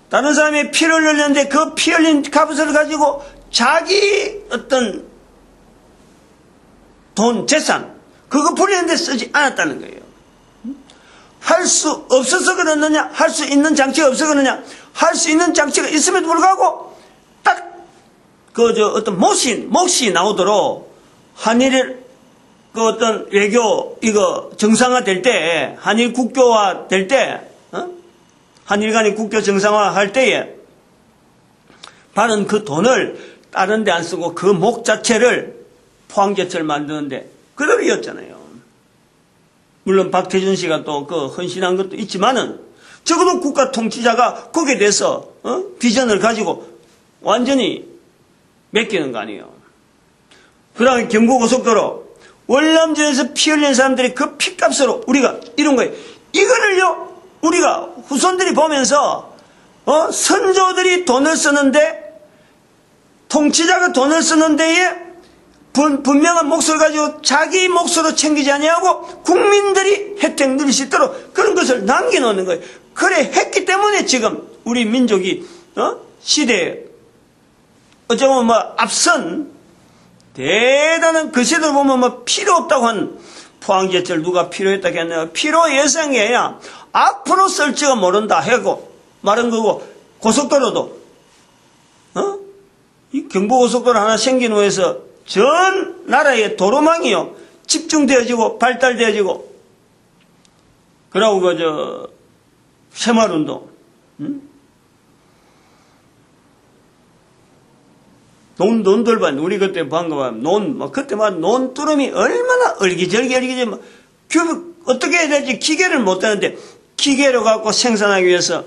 다른 사람이 피를 흘렸는데 그 피 흘린 값을 가지고 자기 어떤 돈, 재산, 그거 불리는데 쓰지 않았다는 거예요. 할 수 없어서 그러느냐? 할 수 있는 장치가 없어서 그러느냐? 할 수 있는 장치가 있음에도 불구하고 딱 어떤 몫이 나오도록 한일 어떤 외교 정상화 될 때, 한일 국교화 될 때, 한일 간의 국교 정상화 할 때에 바른 그 돈을 다른 데 안 쓰고 그 목 자체를 포항제철 만드는데 그대로 이었잖아요. 물론 박태준 씨가 또 그 헌신한 것도 있지만은 적어도 국가 통치자가 거기에 대해서 비전을 가지고 완전히 맡기는 거 아니에요. 그 다음에 경부고속도로 월남전에서 피 흘린 사람들이 그 피값으로 우리가 이런 거예요. 이거를요 우리가 후손들이 보면서 선조들이 돈을 쓰는데 통치자가 돈을 쓰는 데에 분명한 몫을 가지고 자기 몫으로 챙기지 아니하고 국민들이 혜택 누릴 수 있도록 그런 것을 남겨놓는 거예요. 그래 했기 때문에 지금 우리 민족이 시대에 어쩌면 앞선 대단한 그 시대를 보면 필요 없다고 한 포항제철 누가 필요했다고 했나요? 필요 예상이 아니라 앞으로 쓸지가 모른다 하고 말한 거고, 고속도로도 이 경부고속도로 하나 생긴 후에서 전 나라의 도로망이요 집중되어지고 발달되어지고, 그러고 새마을운동, 논들 봐. 우리 그때 방금 그때만 논두름이 얼마나 얼기절기 어떻게 해야 될지 기계를 못 하는데 기계로 갖고 생산하기 위해서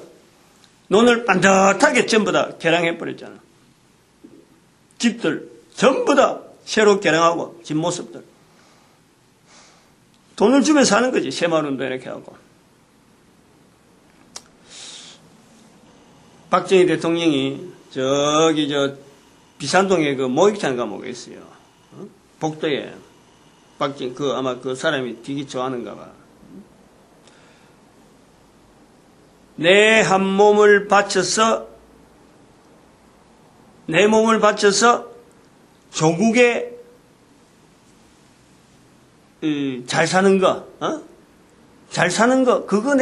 논을 반듯하게 전부 다 개량해버렸잖아. 집들 전부 다 새로 개량하고 집 모습들. 돈을 주면 사는 거지. 새마을운동 이렇게 하고. 박정희 대통령이 비산동에 그 목욕탕 가면 있어요. 복도에. 박정희, 아마 그 사람이 되게 좋아하는가 봐. 내 몸을 바쳐서 조국에 잘 사는 거, 그거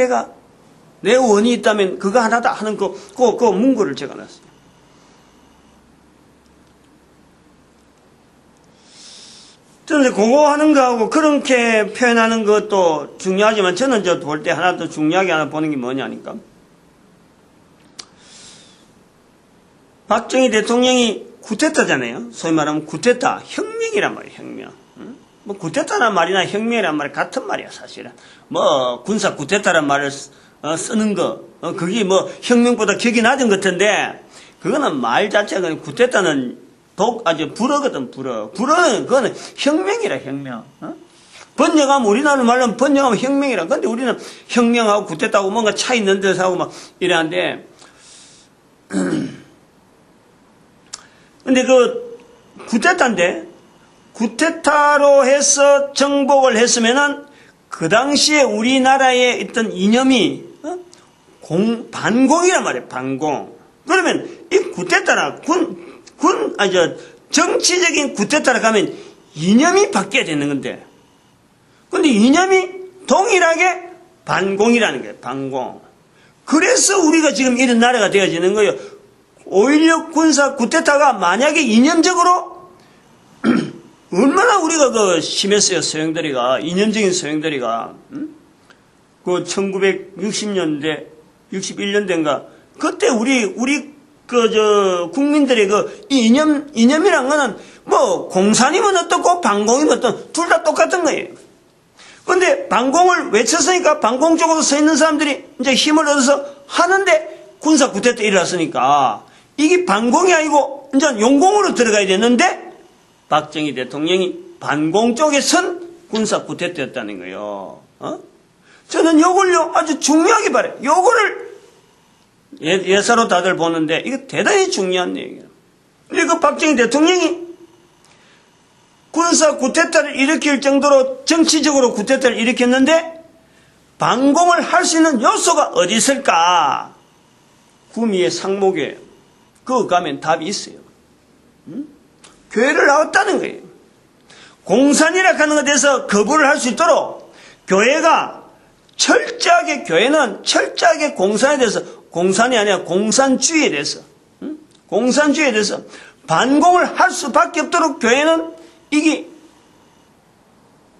내 원이 있다면 그거 하나다 하는 그 문구를 적어놨어요. 저는 그거 하는 거하고 그렇게 표현하는 것도 중요하지만 저는 볼 때 하나 더 중요하게 하나 보는 게 뭐냐니까. 박정희 대통령이 쿠데타잖아요. 소위 말하면 쿠데타, 혁명이란 말이에요, 혁명. 뭐 쿠데타란 말이나 혁명이란 말이 같은 말이야, 사실은. 군사 쿠데타란 말을 쓰는 거, 그게 혁명보다 격이 낮은 것 같은데, 그거는 말 자체가 쿠데타는 불어거든, 불어. 불어는, 그거는 혁명이라, 혁명. 번영하면, 우리나라 말로는 번영하면 혁명이라. 근데 우리는 혁명하고 쿠데타하고 뭔가 차이 있는 듯 하고 막 이래는데, 근데 쿠데타인데, 쿠데타로 해서 정복을 했으면은, 그 당시에 우리나라의 있던 이념이, 반공이란 말이에요, 반공. 그러면, 이 쿠데타나 정치적인 쿠데타를 가면 이념이 바뀌어야 되는 건데, 근데 이념이 동일하게 반공이라는 거예요. 반공. 그래서 우리가 지금 이런 나라가 되어지는 거예요. 5.16 군사 쿠데타가 만약에 이념적으로 얼마나 우리가 심했어요. 소용돌이가, 이념적인 소용돌이가. 그 1960년대 61년대인가 그때 우리 국민들의 이 이념이란 거는 뭐 공산이면 어떻고 반공이면 어떻고 둘 다 똑같은 거예요. 근데 반공을 외쳤으니까 반공 쪽으로 서 있는 사람들이 이제 힘을 얻어서 하는데 군사 쿠데타 일어났으니까 이게 반공이 아니고 이제 용공으로 들어가야 되는데 박정희 대통령이 반공 쪽에 선 군사 쿠데타였다는 거예요. 저는 요걸요 아주 중요하게 봐요. 요거를 예사로 다들 보는데 이거 대단히 중요한 얘기예요. 근데 그 박정희 대통령이 군사 쿠데타를 일으킬 정도로 정치적으로 쿠데타를 일으켰는데 반공을 할 수 있는 요소가 어디 있을까? 구미의 상목에 그거 가면 답이 있어요. 교회를 나왔다는 거예요. 공산이라 하는 것에 대해서 거부를 할 수 있도록 교회가 철저하게, 교회는 철저하게 공산에 대해서, 공산이 아니라 공산주의에 대해서, 공산주의에 대해서 반공을 할 수밖에 없도록 교회는 이게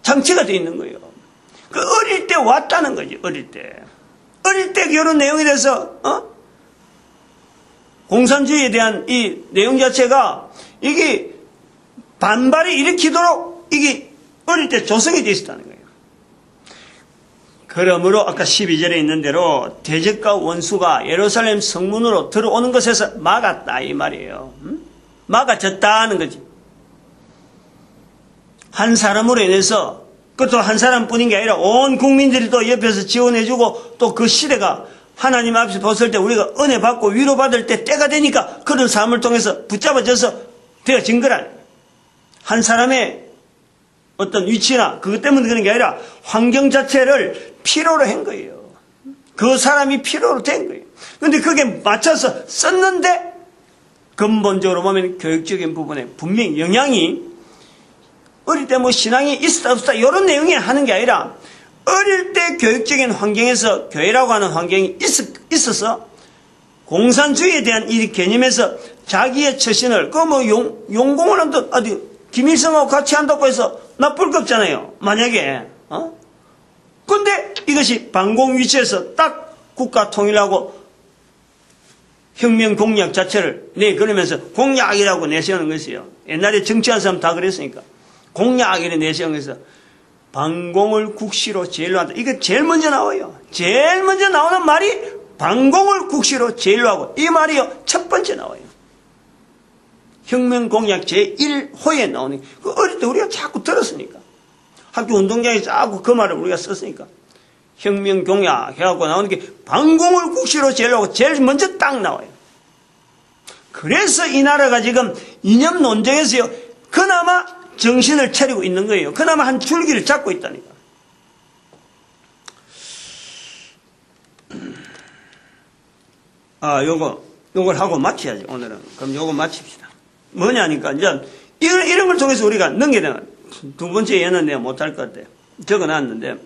장치가 되어 있는 거예요. 그 어릴 때 왔다는 거지, 어릴 때. 어릴 때 이런 내용에 대해서, 공산주의에 대한 이 내용 자체가 이게 반발이 일으키도록 이게 어릴 때 조성이 되어 있었다는 거예요. 그러므로 아까 12절에 있는 대로 대적과 원수가 예루살렘 성문으로 들어오는 것에서 막았다 이 말이에요. 막아졌다는 거지. 한 사람으로 인해서 그것도 한 사람뿐인 게 아니라 온 국민들이 또 옆에서 지원해주고 또 그 시대가 하나님 앞에 벗을 때 우리가 은혜 받고 위로받을 때 때가 되니까 그런 삶을 통해서 붙잡아져서 되어진 거라. 한 사람의 어떤 위치나 그것 때문에 그런 게 아니라 환경 자체를 필요로 한 거예요. 그 사람이 필요로 된 거예요. 그런데 그게 맞춰서 썼는데 근본적으로 보면 교육적인 부분에 분명히 영향이 어릴 때 뭐 신앙이 있었다 없었다 이런 내용이 하는 게 아니라 어릴 때 교육적인 환경에서 교회라고 하는 환경이 있어서 공산주의에 대한 이 개념에서 자기의 처신을 그 뭐 용공을 한다 어디 김일성하고 같이 한다고 해서 나쁠 거 없잖아요. 만약에 근데 이것이 반공 위치에서 딱 국가 통일하고 혁명 공약 자체를 내걸으면서 공약이라고 내세우는 것이요. 옛날에 정치한 사람 다 그랬으니까 공약이라고 내세우면서 반공을 국시로 제일로 한다. 이게 제일 먼저 나와요. 제일 먼저 나오는 말이 반공을 국시로 제일로 하고 이 말이요 첫 번째 나와요. 혁명 공약 제1호에 나오는 그 어릴 때 우리가 자꾸 들었으니까 학교 운동장에 자꾸 그 말을 우리가 썼으니까 혁명 공약 해갖고 나오는 게 반공을 국시로 제일로 하고 제일 먼저 딱 나와요. 그래서 이 나라가 지금 이념 논쟁에서요 그나마 정신을 차리고 있는 거예요. 그나마 한 줄기를 잡고 있다니까. 요걸 하고 마쳐야지, 오늘은. 그럼 요거 마칩시다. 뭐냐니까, 이제, 이런 걸 통해서 우리가 넘게 되면, 두 번째 예는 내가 못할 것 같아요. 적어 놨는데,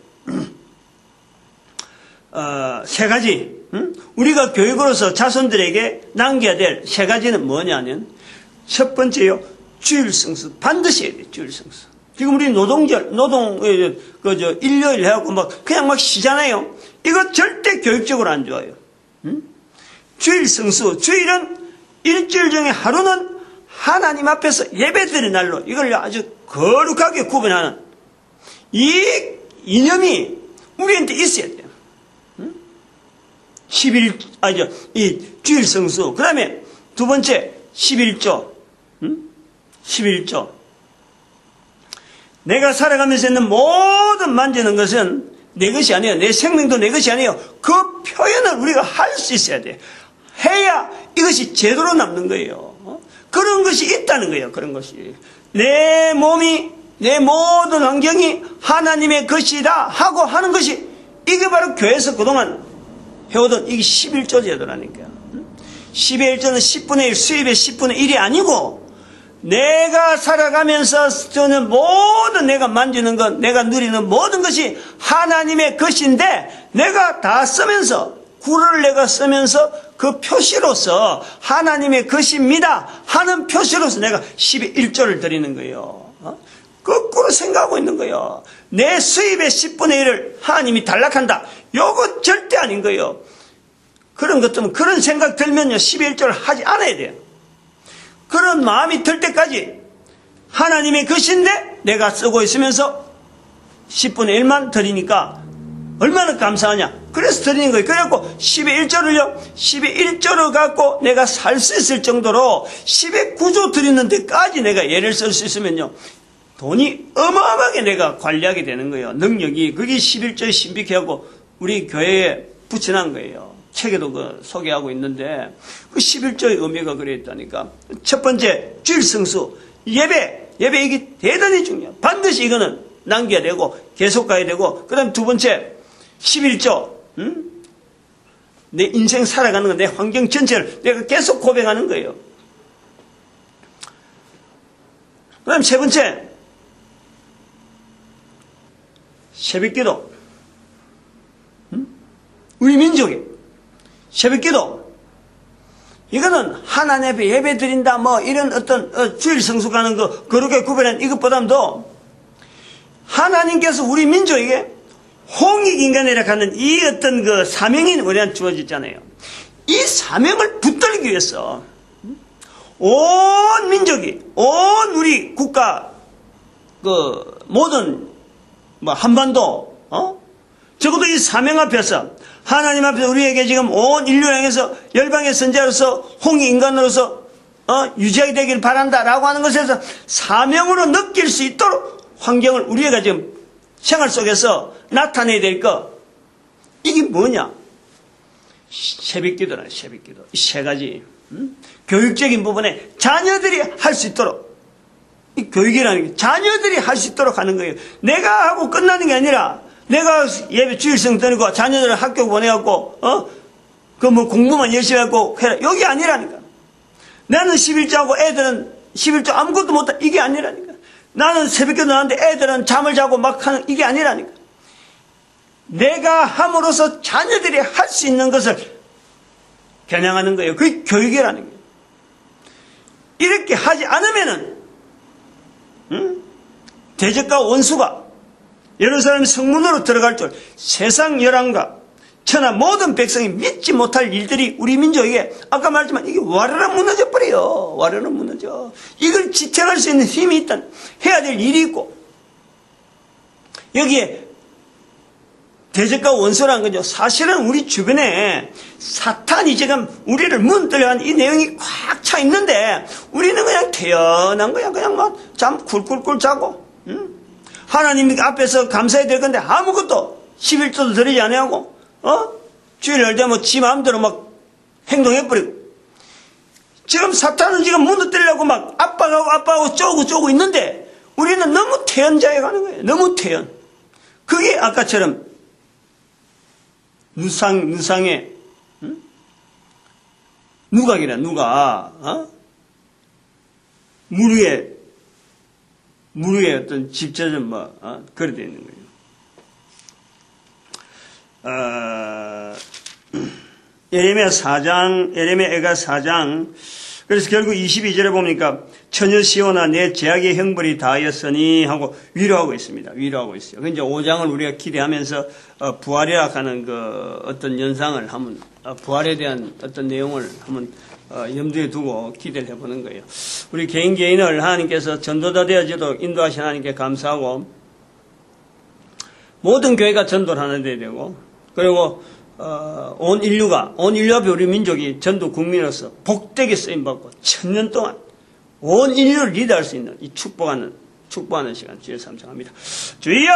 세 가지, 우리가 교육으로서 자손들에게 남겨야 될 세 가지는 뭐냐면, 첫 번째요, 주일성수. 반드시 해야 돼, 주일성수. 지금 우리 일요일 해갖고 그냥 막 쉬잖아요. 이거 절대 교육적으로 안 좋아요. 주일성수. 주일은 일주일 중에 하루는 하나님 앞에서 예배드리는 날로 이걸 아주 거룩하게 구분하는 이 이념이 우리한테 있어야 돼요. 이 주일성수. 그 다음에 두 번째, 11조. 11조. 내가 살아가면서 있는 모든 만지는 것은 내 것이 아니에요. 내 생명도 내 것이 아니에요. 그 표현을 우리가 할 수 있어야 돼. 해야 이것이 제대로 남는 거예요. 그런 것이 있다는 거예요. 그런 것이. 내 몸이, 내 모든 환경이 하나님의 것이다 하고 하는 것이 이게 바로 교회에서 그동안 해오던 이게 11조 제도라니까요. 11조는 10분의 1, 수입의 10분의 1이 아니고 내가 살아가면서 저는 모든 내가 만지는 것, 내가 누리는 모든 것이 하나님의 것인데 내가 다 쓰면서 구를 내가 쓰면서 그 표시로서 하나님의 것입니다 하는 표시로서 내가 11조를 드리는 거예요. 거꾸로 생각하고 있는 거예요. 내 수입의 10분의 1을 하나님이 단락한다. 요거 절대 아닌 거예요. 그런 것 때문에 그런 생각 들면요 11조를 하지 않아야 돼요. 그런 마음이 들 때까지 하나님의 것인데 내가 쓰고 있으면서 10분의 1만 드리니까 얼마나 감사하냐. 그래서 드리는 거예요. 그래갖고 11조를 갖고 내가 살 수 있을 정도로 10의 9조 드리는 데까지 내가 예를 쓸 수 있으면요 돈이 어마어마하게 내가 관리하게 되는 거예요. 능력이. 그게 11조에 신비케 하고 우리 교회에 붙여놓은 거예요. 책에도 그 소개하고 있는데 그 11조의 의미가 그랬다니까. 첫 번째 주일 성수 예배 이게 대단히 중요해요. 반드시 이거는 남겨야 되고 계속 가야 되고 그 다음 두 번째 11조 내 인생 살아가는 거 내 환경 전체를 내가 계속 고백하는 거예요. 그 다음 세 번째 새벽기도. 우리 민족의 새벽기도. 이거는 하나님 앞에 예배 드린다 뭐 이런 어떤 주일 성수 가는 거 그렇게 구별한 이것보다도 하나님께서 우리 민족에게 홍익인간이라 하는 이 어떤 그 사명이 우리한테 주어졌잖아요. 이 사명을 붙들기 위해서 온 민족이 온 우리 국가 그 모든 뭐 한반도 적어도 이 사명 앞에서 하나님 앞에서 우리에게 지금 온 인류를 향해서 열방의 선지자로서 홍익인간으로서 유지하게 되길 바란다라고 하는 것에서 사명으로 느낄 수 있도록 환경을 우리가 지금 생활 속에서 나타내야 될 것. 이게 뭐냐? 새벽기도라, 새벽기도. 이 세 가지. 교육적인 부분에 자녀들이 할 수 있도록. 이 교육이라는 게 자녀들이 할 수 있도록 하는 거예요. 내가 하고 끝나는 게 아니라 내가 예배 주일성 드리고 자녀들을 학교 보내갖고 그 뭐 공부만 열심히 하고 해라. 여기 아니라니까. 나는 11조하고 애들은 11조 아무것도 못해. 이게 아니라니까. 나는 새벽기도 하는데 애들은 잠을 자고 막 하는 이게 아니라니까. 내가 함으로써 자녀들이 할 수 있는 것을 겨냥하는 거예요. 그게 교육이라는 거예요. 이렇게 하지 않으면은 대적과 원수가 예루살렘 성문으로 들어갈 줄 세상 열왕과 천하 모든 백성이 믿지 못할 일들이 우리 민족에게 아까 말했지만 이게 와르르 무너져 버려요. 와르르 무너져. 이걸 지탱할 수 있는 힘이 있단 해야 될 일이 있고 여기에 대적과 원수라는 거죠. 사실은 우리 주변에 사탄이 지금 우리를 문들려한 이 내용이 꽉 차 있는데 우리는 그냥 태연한 거야. 그냥 막 잠 굴굴굴 자고 하나님 앞에서 감사해야 될 건데 아무것도 11조도 드리지 않냐고 주일 날 되면 지 마음대로 막 행동해버리고 지금 사탄은 지금 무너뜨리려고 막 압박하고 쪼고 있는데 우리는 너무 태연자에 가는 거예요. 너무 태연. 그게 아까처럼 누상의 누각이라 누각 물 위에 어떤 집처럼 뭐 그래 되어 있는 거예요. 예레미야 4장 예레미야가 4장 그래서 결국 22절에 보니까 처녀 시온아 내 제약의 형벌이 다하였으니 하고 위로하고 있습니다. 위로하고 있어요. 이제 5장을 우리가 기대하면서 부활이라 하는 그 어떤 연상을 한번 부활에 대한 어떤 내용을 한번 염두에 두고 기대를 해보는 거예요. 우리 개인을 하나님께서 전도자 되어지도록 인도하신 하나님께 감사하고 모든 교회가 전도를 하나 돼야 되고 그리고 온 인류 앞에 우리 민족이 전도 국민으로서 복되게 쓰임받고 1000년 동안 온 인류를 리드할 수 있는 이 축복하는 시간 주여 삼창합니다. 주여!